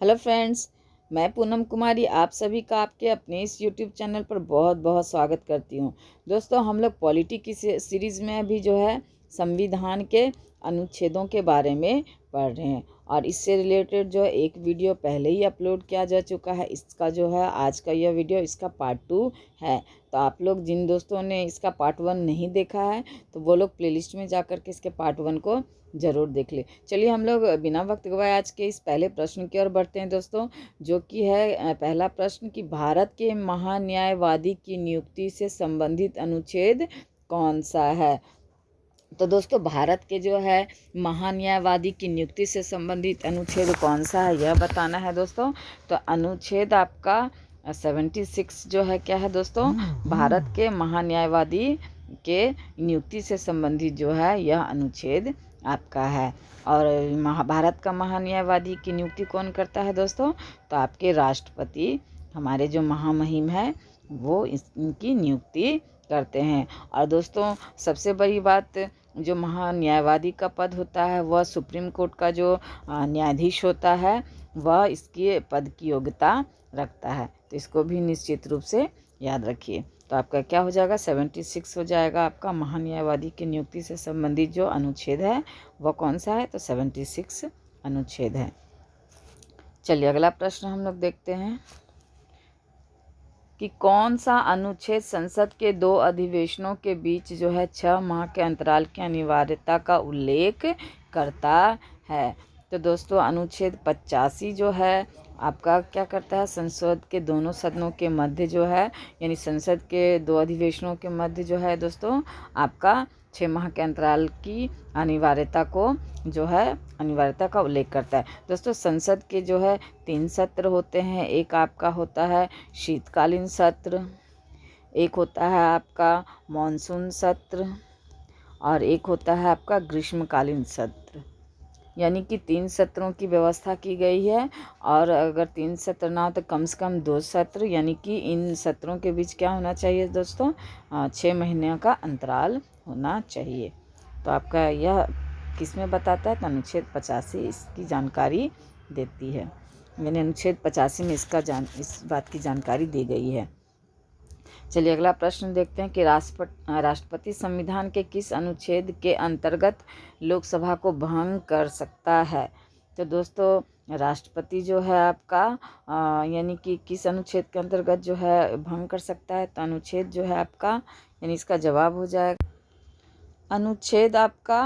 Hello friends, मैं पूनम कुमारी आप सभी का आपके अपने इस यूट्यूब चैनल पर बहुत बहुत स्वागत करती हूँ। दोस्तों, हम लोग पॉलिटी की सीरीज़ में अभी जो है संविधान के अनुच्छेदों के बारे में पढ़ रहे हैं और इससे रिलेटेड जो है एक वीडियो पहले ही अपलोड किया जा चुका है। इसका जो है आज का यह वीडियो इसका पार्ट 2 है। तो आप लोग जिन दोस्तों ने इसका पार्ट 1 नहीं देखा है तो वो लोग प्लेलिस्ट में जा कर के इसके पार्ट 1 को ज़रूर देख ले। चलिए हम लोग बिना वक्त गवाए आज के इस पहले प्रश्न की ओर बढ़ते हैं दोस्तों, जो कि है पहला प्रश्न कि भारत के महान्यायवादी की नियुक्ति से संबंधित अनुच्छेद कौन सा है। तो दोस्तों, भारत के जो है महान्यायवादी की नियुक्ति से संबंधित अनुच्छेद कौन सा है यह बताना है दोस्तों। तो अनुच्छेद आपका 76 जो है क्या है दोस्तों, भारत के महान्यायवादी के नियुक्ति से संबंधित जो है यह अनुच्छेद आपका है। और भारत का महान्यायवादी की नियुक्ति कौन करता है दोस्तों, तो आपके राष्ट्रपति हमारे जो महामहिम है वो इनकी नियुक्ति करते हैं। और दोस्तों, सबसे बड़ी बात, जो महान्यायवादी का पद होता है वह सुप्रीम कोर्ट का जो न्यायाधीश होता है वह इसके पद की योग्यता रखता है। तो इसको भी निश्चित रूप से याद रखिए। तो आपका क्या हो जाएगा, 76 हो जाएगा आपका महान्यायवादी की नियुक्ति से संबंधित जो अनुच्छेद है वह कौन सा है, तो 76 अनुच्छेद है। चलिए अगला प्रश्न हम लोग देखते हैं कि कौन सा अनुच्छेद संसद के 2 अधिवेशनों के बीच जो है 6 माह के अंतराल की अनिवार्यता का उल्लेख करता है। तो दोस्तों, अनुच्छेद 85 जो है आपका क्या करता है, संसद के दोनों सदनों के मध्य जो है, यानी संसद के 2 अधिवेशनों के मध्य जो है दोस्तों आपका 6 माह के अंतराल की अनिवार्यता को जो है अनिवार्यता का उल्लेख करता है। दोस्तों, संसद के जो है 3 सत्र होते हैं। एक आपका होता है शीतकालीन सत्र, एक होता है आपका मानसून सत्र और एक होता है आपका ग्रीष्मकालीन सत्र। यानी कि 3 सत्रों की व्यवस्था की गई है। और अगर 3 सत्र ना हो तो कम से कम 2 सत्र, यानी कि इन सत्रों के बीच क्या होना चाहिए दोस्तों, 6 महीने का अंतराल होना चाहिए। तो आपका यह किस में बताता है, तो अनुच्छेद 85 इसकी जानकारी देती है। यानी अनुच्छेद 85 में इस बात की जानकारी दी गई है। चलिए अगला प्रश्न देखते हैं कि राष्ट्रपति संविधान के किस अनुच्छेद के अंतर्गत लोकसभा को भंग कर सकता है। तो दोस्तों, राष्ट्रपति जो है आपका यानी कि किस अनुच्छेद के अंतर्गत जो है भंग कर सकता है, तो अनुच्छेद जो है आपका, यानी इसका जवाब हो जाएगा अनुच्छेद आपका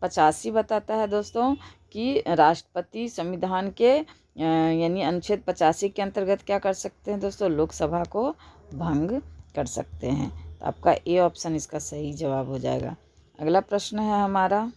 85 बताता है दोस्तों कि राष्ट्रपति संविधान के यानी अनुच्छेद 85 के अंतर्गत क्या कर सकते हैं दोस्तों, लोकसभा को भंग कर सकते हैं। तो आपका ए ऑप्शन इसका सही जवाब हो जाएगा। अगला प्रश्न है हमारा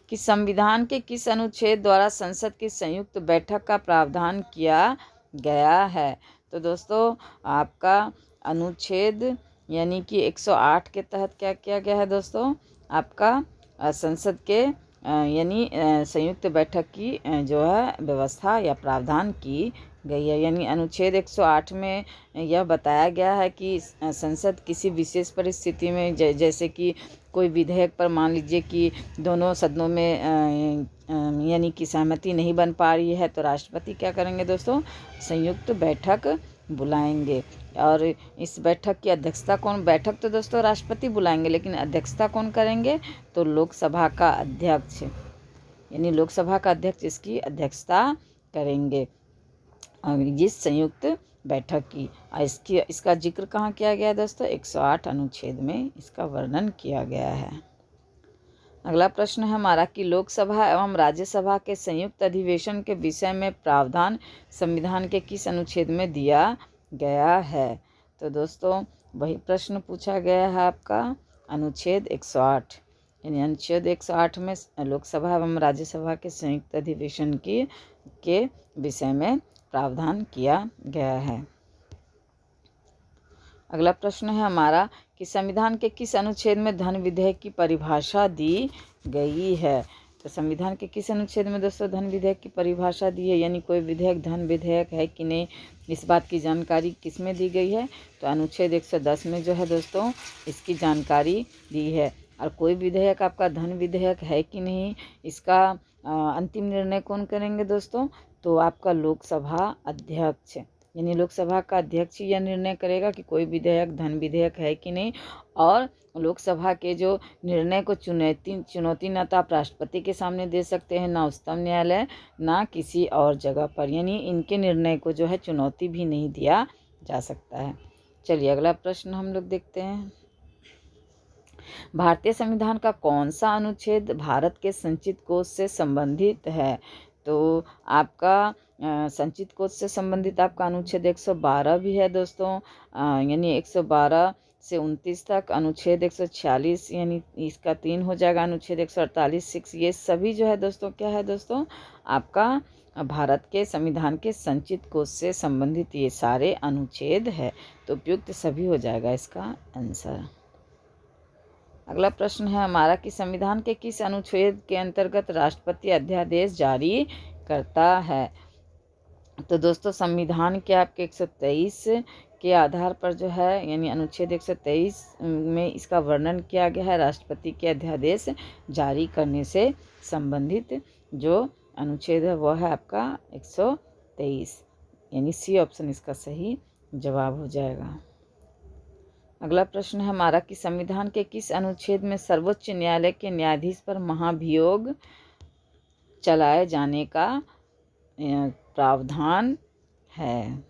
कि संविधान के किस अनुच्छेद द्वारा संसद की संयुक्त बैठक का प्रावधान किया गया है। तो दोस्तों, आपका अनुच्छेद यानी कि 108 के तहत क्या किया गया है दोस्तों, आपका संसद के यानी संयुक्त बैठक की जो है व्यवस्था या प्रावधान की गई है। यानी अनुच्छेद 108 में यह बताया गया है कि संसद किसी विशेष परिस्थिति में जैसे कि कोई विधेयक पर मान लीजिए कि दोनों सदनों में यानी कि सहमति नहीं बन पा रही है, तो राष्ट्रपति क्या करेंगे दोस्तों, संयुक्त बैठक बुलाएंगे। और इस बैठक की अध्यक्षता कौन, बैठक तो दोस्तों राष्ट्रपति बुलाएंगे लेकिन अध्यक्षता कौन करेंगे, तो लोकसभा का अध्यक्ष, यानी लोकसभा का अध्यक्ष इसकी अध्यक्षता करेंगे इस संयुक्त बैठक की। इसका जिक्र कहाँ किया गया है दोस्तों, 108 अनुच्छेद में इसका वर्णन किया गया है। अगला प्रश्न है हमारा कि लोकसभा एवं राज्यसभा के संयुक्त अधिवेशन के विषय में प्रावधान संविधान के किस अनुच्छेद में दिया गया है। तो दोस्तों, वही प्रश्न पूछा गया है आपका अनुच्छेद 108, यानी अनुच्छेद 108 में लोकसभा एवं राज्यसभा के संयुक्त अधिवेशन के विषय में प्रावधान किया गया है। अगला प्रश्न है हमारा कि संविधान के किस अनुच्छेद में धन विधेयक की परिभाषा दी गई है। तो संविधान के किस अनुच्छेद में दोस्तों धन विधेयक की परिभाषा दी है, यानी कोई विधेयक धन विधेयक है कि नहीं, इस बात की जानकारी किस में दी गई है, तो अनुच्छेद 110 में जो है दोस्तों इसकी जानकारी दी है। और कोई विधेयक आपका धन विधेयक है कि नहीं, इसका अंतिम निर्णय कौन करेंगे दोस्तों? तो आपका लोकसभा अध्यक्ष, यानी लोकसभा का अध्यक्ष यह निर्णय करेगा कि कोई विधेयक धन विधेयक है कि नहीं। और लोकसभा के जो निर्णय को चुनौती ना तो आप राष्ट्रपति के सामने दे सकते हैं, ना उच्चतम न्यायालय, ना किसी और जगह पर, यानी इनके निर्णय को जो है चुनौती भी नहीं दिया जा सकता है। चलिए अगला प्रश्न हम लोग देखते हैं। भारतीय संविधान का कौन सा अनुच्छेद भारत के संचित कोष से संबंधित है? तो आपका संचित कोष से संबंधित आपका अनुच्छेद 112 भी है दोस्तों, यानी 112 से 29 तक, अनुच्छेद 146 यानी इसका 3 हो जाएगा, अनुच्छेद 148 6, ये सभी जो है दोस्तों क्या है दोस्तों, आपका भारत के संविधान के संचित कोष से संबंधित ये सारे अनुच्छेद है। तो उपयुक्त सभी हो जाएगा इसका आंसर। अगला प्रश्न है हमारा कि संविधान के किस अनुच्छेद के अंतर्गत राष्ट्रपति अध्यादेश जारी करता है? तो दोस्तों संविधान के आपके 123 के आधार पर जो है, यानी अनुच्छेद 123 में इसका वर्णन किया गया है, राष्ट्रपति के अध्यादेश जारी करने से संबंधित जो अनुच्छेद है वह है आपका 123, यानी सी ऑप्शन इसका सही जवाब हो जाएगा। अगला प्रश्न है हमारा कि संविधान के किस अनुच्छेद में सर्वोच्च न्यायालय के न्यायाधीश पर महाभियोग चलाए जाने का प्रावधान है?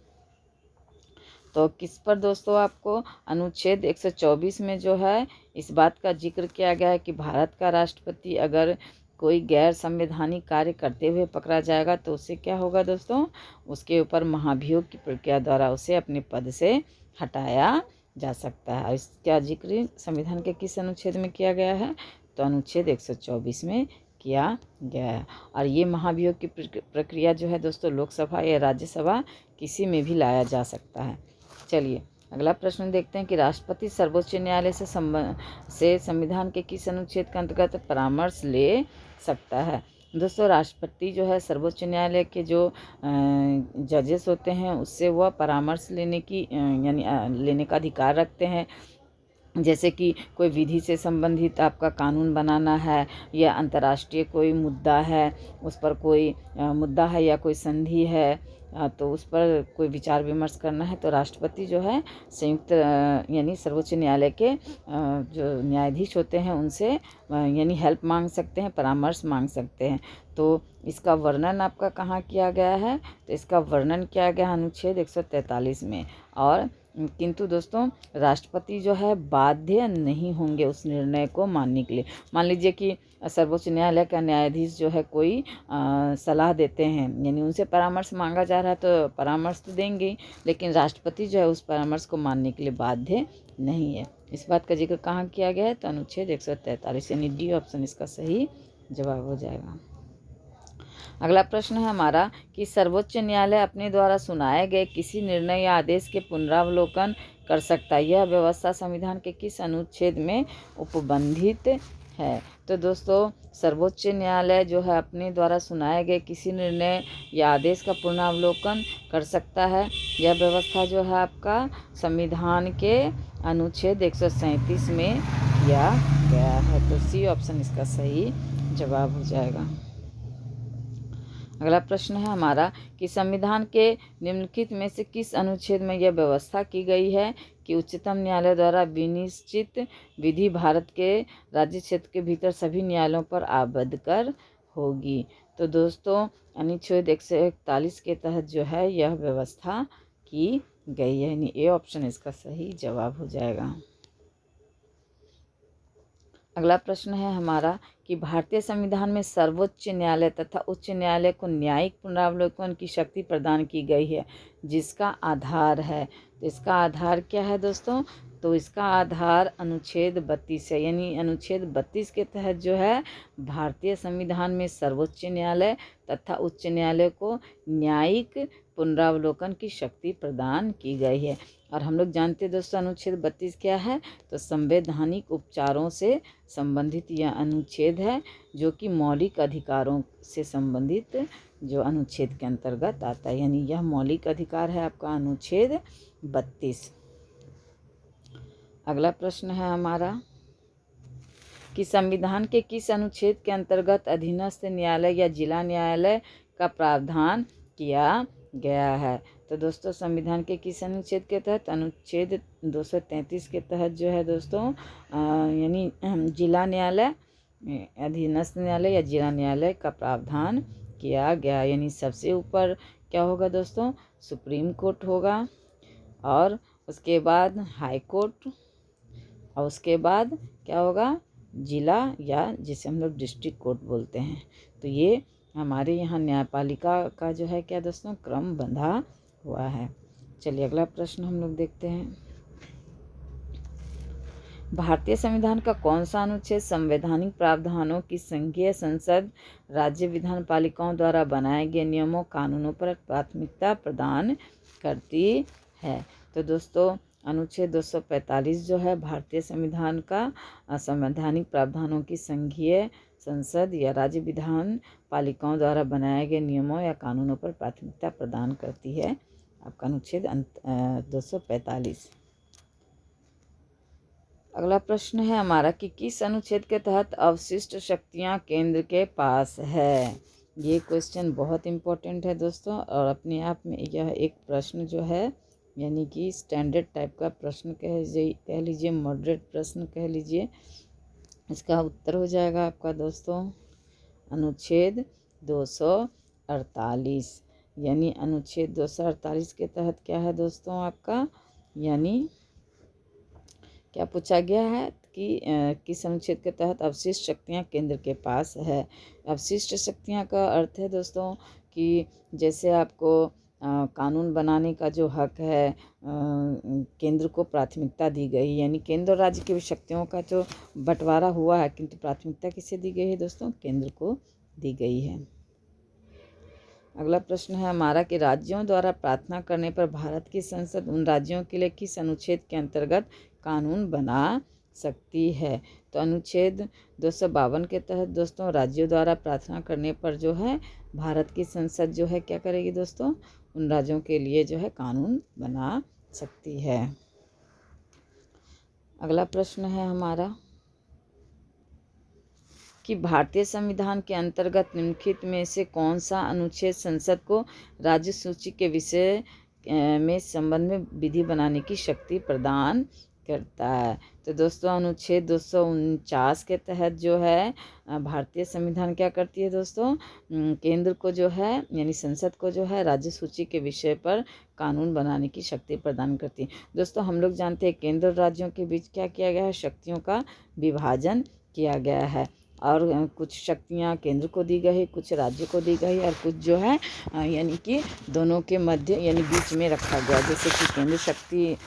तो किस पर दोस्तों आपको अनुच्छेद 124 में जो है इस बात का जिक्र किया गया है कि भारत का राष्ट्रपति अगर कोई गैर संवैधानिक कार्य करते हुए पकड़ा जाएगा तो उससे क्या होगा दोस्तों, उसके ऊपर महाभियोग की प्रक्रिया द्वारा उसे अपने पद से हटाया जा सकता है। इसका जिक्र संविधान के किस अनुच्छेद में किया गया है? तो अनुच्छेद 124 में किया गया है। और ये महाभियोग की प्रक्रिया जो है दोस्तों लोकसभा या राज्यसभा किसी में भी लाया जा सकता है। चलिए अगला प्रश्न देखते हैं कि राष्ट्रपति सर्वोच्च न्यायालय से संविधान के किस अनुच्छेद के अंतर्गत परामर्श ले सकता है? दोस्तों राष्ट्रपति जो है सर्वोच्च न्यायालय के जो जजेस होते हैं उससे वह परामर्श लेने की यानी लेने का अधिकार रखते हैं। जैसे कि कोई विधि से संबंधित आपका कानून बनाना है, या अंतर्राष्ट्रीय कोई मुद्दा है, उस पर कोई मुद्दा है या कोई संधि है, तो उस पर कोई विचार विमर्श करना है, तो राष्ट्रपति जो है संयुक्त यानी सर्वोच्च न्यायालय के जो न्यायाधीश होते हैं उनसे यानी हेल्प मांग सकते हैं, परामर्श मांग सकते हैं। तो इसका वर्णन आपका कहाँ किया गया है? तो इसका वर्णन किया गया है अनुच्छेद 143 में। और किंतु दोस्तों राष्ट्रपति जो है बाध्य नहीं होंगे उस निर्णय को मानने के लिए। मान लीजिए कि सर्वोच्च न्यायालय का न्यायाधीश जो है कोई सलाह देते हैं, यानी उनसे परामर्श मांगा जा रहा है तो परामर्श तो देंगे ही, लेकिन राष्ट्रपति जो है उस परामर्श को मानने के लिए बाध्य नहीं है। इस बात का जिक्र कहाँ किया गया है? तो अनुच्छेद 143, यानी डी ऑप्शन इसका सही जवाब हो जाएगा। अगला प्रश्न है हमारा कि सर्वोच्च न्यायालय अपने द्वारा सुनाए गए किसी निर्णय या आदेश के पुनरावलोकन कर सकता है। यह व्यवस्था संविधान के किस अनुच्छेद में उपबंधित है? तो दोस्तों सर्वोच्च न्यायालय जो है अपने द्वारा सुनाए गए किसी निर्णय या आदेश का पुनरावलोकन कर सकता है। यह व्यवस्था जो है आपका संविधान के अनुच्छेद 137 में किया गया है। तो सी ऑप्शन इसका सही जवाब हो जाएगा। अगला प्रश्न है हमारा कि संविधान के निम्नलिखित में से किस अनुच्छेद में यह व्यवस्था की गई है कि उच्चतम न्यायालय द्वारा विनिश्चित विधि भारत के राज्य क्षेत्र के भीतर सभी न्यायालयों पर आबद्ध होगी? तो दोस्तों अनुच्छेद 141 के तहत जो है यह व्यवस्था की गई है, यानी ए ऑप्शन इसका सही जवाब हो जाएगा। अगला प्रश्न है हमारा कि भारतीय संविधान में सर्वोच्च न्यायालय तथा उच्च न्यायालय को न्यायिक पुनरावलोकन की शक्ति प्रदान की गई है, जिसका आधार है। तो इसका आधार क्या है दोस्तों? तो इसका आधार अनुच्छेद 32 है, यानी अनुच्छेद 32 के तहत जो है भारतीय संविधान में सर्वोच्च न्यायालय तथा उच्च न्यायालय को न्यायिक पुनरावलोकन की शक्ति प्रदान की गई है। और हम लोग जानते हैं दोस्तों अनुच्छेद 32 क्या है? तो संवैधानिक उपचारों से संबंधित यह अनुच्छेद है, जो कि मौलिक अधिकारों से संबंधित जो अनुच्छेद के अंतर्गत आता है, यानी यह मौलिक अधिकार है आपका अनुच्छेद 32। अगला प्रश्न है हमारा कि संविधान के किस अनुच्छेद के अंतर्गत अधीनस्थ न्यायालय या जिला न्यायालय का प्रावधान किया गया है। तो दोस्तों संविधान के किस अनुच्छेद के तहत, अनुच्छेद 233 के तहत जो है दोस्तों यानी जिला न्यायालय, अधीनस्थ न्यायालय या जिला न्यायालय का प्रावधान किया गया। यानी सबसे ऊपर क्या होगा दोस्तों, सुप्रीम कोर्ट होगा, और उसके बाद हाई कोर्ट, और उसके बाद क्या होगा, जिला या जिसे हम लोग डिस्ट्रिक्ट कोर्ट बोलते हैं। तो ये हमारे यहाँ न्यायपालिका का जो है क्या दोस्तों, क्रम बंधा हुआ है। चलिए अगला प्रश्न हम लोग देखते हैं। भारतीय संविधान का कौन सा अनुच्छेद संवैधानिक प्रावधानों की संघीय संसद राज्य विधान पालिकाओं द्वारा बनाए गए नियमों कानूनों पर प्राथमिकता प्रदान करती है? तो दोस्तों अनुच्छेद 245 जो है भारतीय संविधान का संवैधानिक प्रावधानों की संघीय संसद या राज्य विधान पालिकाओं द्वारा बनाए गए नियमों या कानूनों पर प्राथमिकता प्रदान करती है। आपका अनुच्छेद 245। अगला प्रश्न है हमारा कि किस अनुच्छेद के तहत अवशिष्ट शक्तियां केंद्र के पास है? ये क्वेश्चन बहुत इम्पोर्टेंट है दोस्तों, और अपने आप में यह एक प्रश्न जो है यानी कि स्टैंडर्ड टाइप का प्रश्न कह लीजिए, मॉडरेट प्रश्न कह लीजिए। इसका उत्तर हो जाएगा आपका दोस्तों अनुच्छेद 248। यानी अनुच्छेद 248 के तहत क्या है दोस्तों आपका, यानी क्या पूछा गया है कि किस अनुच्छेद के तहत अवशिष्ट शक्तियां केंद्र के पास है। अवशिष्ट शक्तियां का अर्थ है दोस्तों कि जैसे आपको कानून बनाने का जो हक है केंद्र को प्राथमिकता दी गई, यानी केंद्र और राज्य की शक्तियों का जो बंटवारा हुआ है, किंतु प्राथमिकता किसे दी गई है दोस्तों, केंद्र को दी गई है। अगला प्रश्न है हमारा कि राज्यों द्वारा प्रार्थना करने पर भारत की संसद उन राज्यों के लिए किस अनुच्छेद के अंतर्गत कानून बना सकती है? तो अनुच्छेद 252 के तहत दोस्तों राज्यों द्वारा प्रार्थना करने पर जो है भारत की संसद जो है क्या करेगी दोस्तों, उन राज्यों के लिए जो है कानून बना सकती है। अगला प्रश्न है हमारा कि भारतीय संविधान के अंतर्गत निम्नलिखित में से कौन सा अनुच्छेद संसद को राज्य सूची के विषय में संबंध में विधि बनाने की शक्ति प्रदान करता है? तो दोस्तों अनुच्छेद 249 के तहत जो है भारतीय संविधान क्या करती है दोस्तों, केंद्र को जो है यानी संसद को जो है राज्य सूची के विषय पर कानून बनाने की शक्ति प्रदान करती है। दोस्तों हम लोग जानते हैं केंद्र और राज्यों के बीच क्या किया गया है, शक्तियों का विभाजन किया गया है, और कुछ शक्तियाँ केंद्र को दी गई, कुछ राज्य को दी गई, और कुछ जो है यानी कि दोनों के मध्य यानी बीच में रखा गया। जैसे कि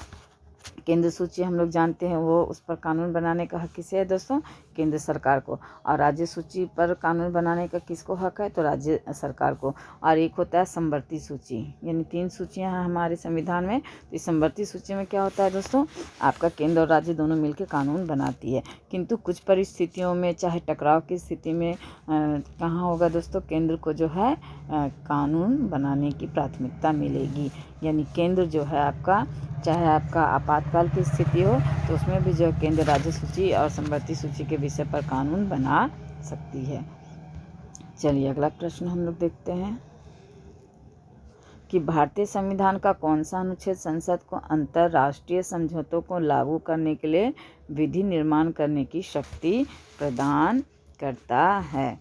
केंद्र सूची हम लोग जानते हैं वो उस पर कानून बनाने का हक किसे है दोस्तों, केंद्र सरकार को, और राज्य सूची पर कानून बनाने का किसको हक है, तो राज्य सरकार को। और एक होता है समवर्ती सूची, यानी 3 सूचियां हैं हमारे संविधान में। तो इस समवर्ती सूची में क्या होता है दोस्तों, आपका केंद्र और राज्य दोनों मिलकर कानून बनाती है, किंतु कुछ परिस्थितियों में चाहे टकराव की स्थिति में कहाँ होगा दोस्तों, केंद्र को जो है कानून बनाने की प्राथमिकता मिलेगी। यानी केंद्र जो है आपका, चाहे आपका आपातकाल की स्थिति हो तो उसमें भी जो केंद्र राज्य सूची और समवर्ती सूची के विषय पर कानून बना सकती है। चलिए अगला प्रश्न हम लोग देखते हैं कि भारतीय संविधान का कौन सा अनुच्छेद संसद को अंतर्राष्ट्रीय समझौतों को लागू करने के लिए विधि निर्माण करने की शक्ति प्रदान करता है?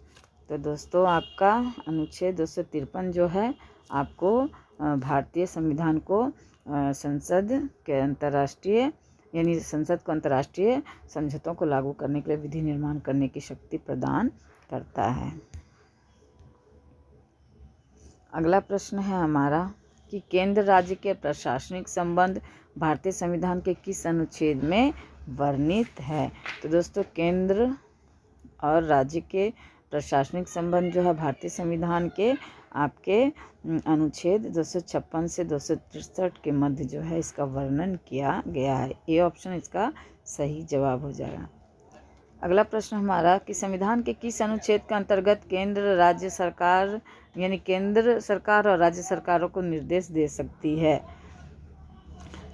तो दोस्तों आपका अनुच्छेद 253 जो है आपको भारतीय संविधान को संसद के अंतर्राष्ट्रीय यानी संसद को अंतर्राष्ट्रीय समझौतों को लागू करने के लिए विधि निर्माण करने की शक्ति प्रदान करता है। अगला प्रश्न है हमारा कि केंद्र राज्य के प्रशासनिक संबंध भारतीय संविधान के किस अनुच्छेद में वर्णित है? तो दोस्तों केंद्र और राज्य के प्रशासनिक संबंध जो है भारतीय संविधान के आपके अनुच्छेद 256 से 263 के मध्य जो है इसका वर्णन किया गया है। ये ऑप्शन इसका सही जवाब हो जाएगा। अगला प्रश्न हमारा कि संविधान के किस अनुच्छेद के अंतर्गत केंद्र राज्य सरकार यानी केंद्र सरकार और राज्य सरकारों को निर्देश दे सकती है?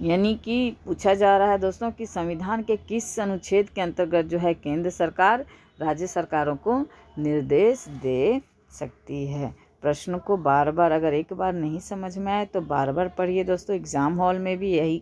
यानी कि पूछा जा रहा है दोस्तों कि संविधान के किस अनुच्छेद के अंतर्गत जो है केंद्र सरकार राज्य सरकारों को निर्देश दे सकती है। प्रश्न को बार बार, अगर एक बार नहीं समझ में आए तो बार बार पढ़िए दोस्तों। एग्ज़ाम हॉल में भी यही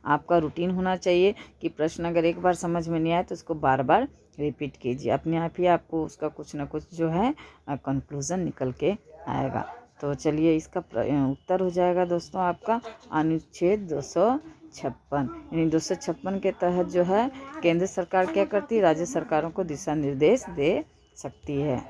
आपका रूटीन होना चाहिए कि प्रश्न अगर एक बार समझ में नहीं आए तो उसको बार बार रिपीट कीजिए, अपने आप ही आपको उसका कुछ ना कुछ जो है कंक्लूज़न निकल के आएगा। तो चलिए, इसका उत्तर हो जाएगा दोस्तों आपका अनुच्छेद 256। यानी 256 के तहत जो है केंद्र सरकार क्या करती है, राज्य सरकारों को दिशा निर्देश दे सकती है।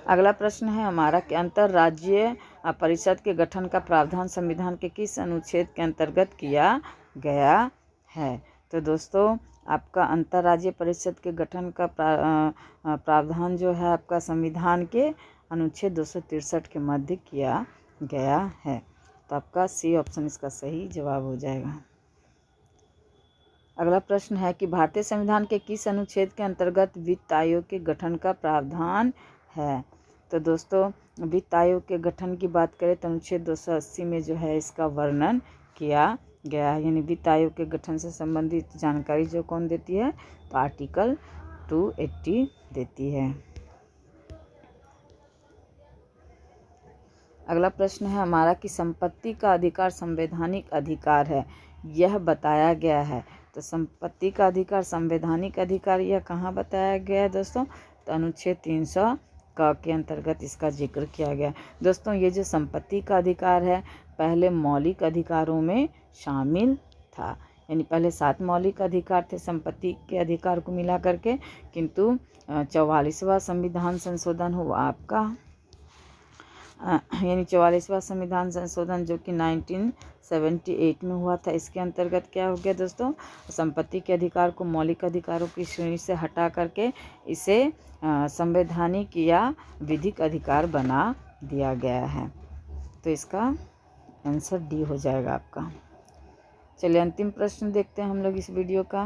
अगला प्रश्न है हमारा कि अंतर्राज्यीय परिषद के गठन का प्रावधान संविधान के किस अनुच्छेद के अंतर्गत किया गया है। तो दोस्तों आपका अंतर्राज्यीय परिषद के गठन का प्रावधान जो है आपका संविधान के अनुच्छेद 263 के मध्य किया गया है। तो आपका सी ऑप्शन इसका सही जवाब हो जाएगा। अगला प्रश्न है कि भारतीय संविधान के किस अनुच्छेद के अंतर्गत वित्त आयोग के गठन का प्रावधान है। तो दोस्तों वित्त आयोग के गठन की बात करें तो अनुच्छेद 280 में जो है इसका वर्णन किया गया है। यानी वित्त आयोग के गठन से संबंधित जानकारी जो कौन देती है, तो आर्टिकल 280 देती है। अगला प्रश्न है हमारा कि संपत्ति का अधिकार संवैधानिक अधिकार है, यह बताया गया है। तो संपत्ति का अधिकार संवैधानिक अधिकार यह कहाँ बताया गया है दोस्तों, तो अनुच्छेद 300 के अंतर्गत इसका जिक्र किया गया। दोस्तों ये जो संपत्ति का अधिकार है पहले मौलिक अधिकारों में शामिल था, यानी पहले 7 मौलिक अधिकार थे संपत्ति के अधिकार को मिला करके, किंतु 44वां संविधान संशोधन हुआ आपका, यानी 44वां संविधान संशोधन जो कि 1978 में हुआ था। इसके अंतर्गत क्या हो गया दोस्तों, संपत्ति के अधिकार को मौलिक अधिकारों की श्रेणी से हटा करके इसे संवैधानिक या विधिक अधिकार बना दिया गया है। तो इसका आंसर डी हो जाएगा आपका। चलिए अंतिम प्रश्न देखते हैं हम लोग इस वीडियो का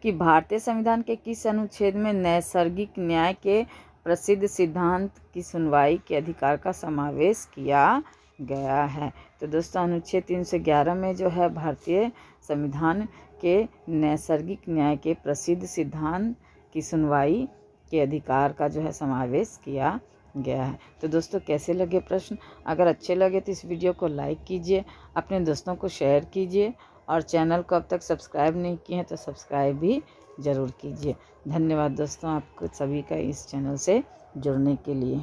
कि भारतीय संविधान के किस अनुच्छेद में नैसर्गिक न्याय के प्रसिद्ध सिद्धांत की सुनवाई के अधिकार का समावेश किया गया है। तो दोस्तों अनुच्छेद 311 में जो है भारतीय संविधान के नैसर्गिक न्याय के प्रसिद्ध सिद्धांत की सुनवाई के अधिकार का जो है समावेश किया गया है। तो दोस्तों कैसे लगे प्रश्न, अगर अच्छे लगे तो इस वीडियो को लाइक कीजिए, अपने दोस्तों को शेयर कीजिए और चैनल को अब तक सब्सक्राइब नहीं किए हैं तो सब्सक्राइब भी ज़रूर कीजिए। धन्यवाद दोस्तों आपको सभी का इस चैनल से जुड़ने के लिए।